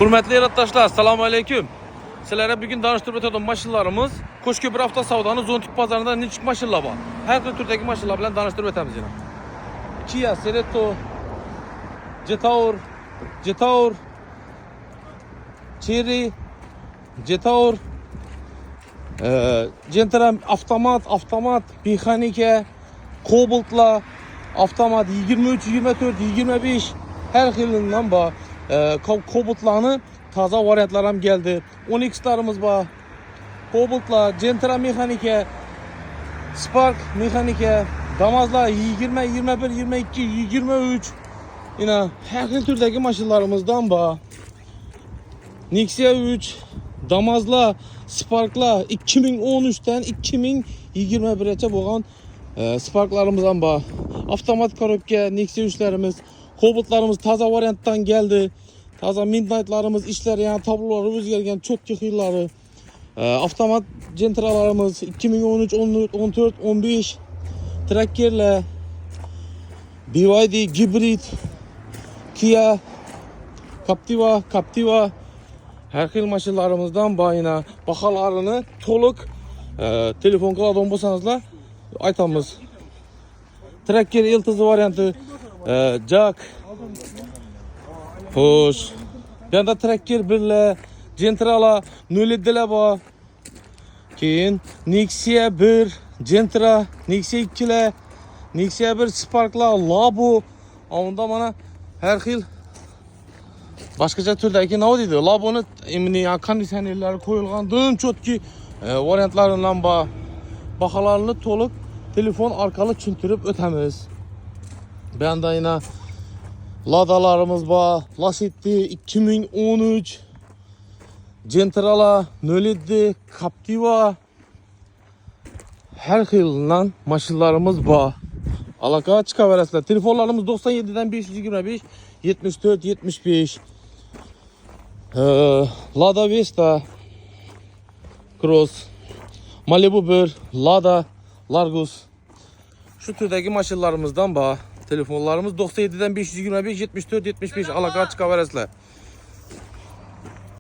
Hürmetli yurttaşlar, selamun aleyküm. Sizlere bugün danıştırıp ötürdüm maşınlarımız Koşköprü Hafta Savdanı Zontik Pazarında ne çık maşınlar var. Her bir türdeki maşınlar bilen danıştırıp ötemiz yine. Kia, Ceretto, Jetaur, Cherry, Jetaur, Gentra avtomat, mexanike, Cobalt'la, avtomat 23, 24, 25 her xilinden var. Cobalt'larını taza varyantlar ham geldi. 10x'larımız var. Cobalt'la, Gentra mexanike, Spark mexanike, Damazlar 20, 21, 22, 23. Yine her türdeki maşınlarımızdan var. Nexia 3, Damazla, Spark'la 2013'ten 2021'e boğan Spark'larımızdan var. Avtomat korobka, Nexia 3'lerimiz, Cobalt'larımız taza varyanttan geldi. Taza Midnight'larımız işler yani tabloları özgergen çok yıkıyları. Avtomat Gentra'larımız 2013, 14, 15 Tracker'le, BYD Hybrid, Kia, Captiva her xil maşınlarımızdan bayına bakalarını toluk telefon kıladon bolsanızlar aytamız. Tracker yıldızı varyantı, Jack, hoş. Ben de Tracker birle, Gentra'la, Nölid'le var. Keyin Nexia 1, Gentra, Nexia 2'le, Nexia 1 Spark'la, Labo. Onda bana her xil başkaca türdeki ne deydi? Labo'nun emni ya kondisyonerleri koyulgan çok ki varyantlarından var. Bakalarını toluk telefon arkalı çüntürüp ötemiz. Ben de yine Lada'larımız var. Lasetti 2013, Gentra'la, Nölid'i, Captiva her xilinden maşınlarımız var. Alaka çıkaveresler. Telefonlarımız 97'den 525, 74, 75. Lada Vesta, Cross, Malibu 1, Lada, Largus. Şu türdeki maşınlarımızdan var. Telefonlarımız 97'den 525, 74, 75. Alaka çıkaveresler.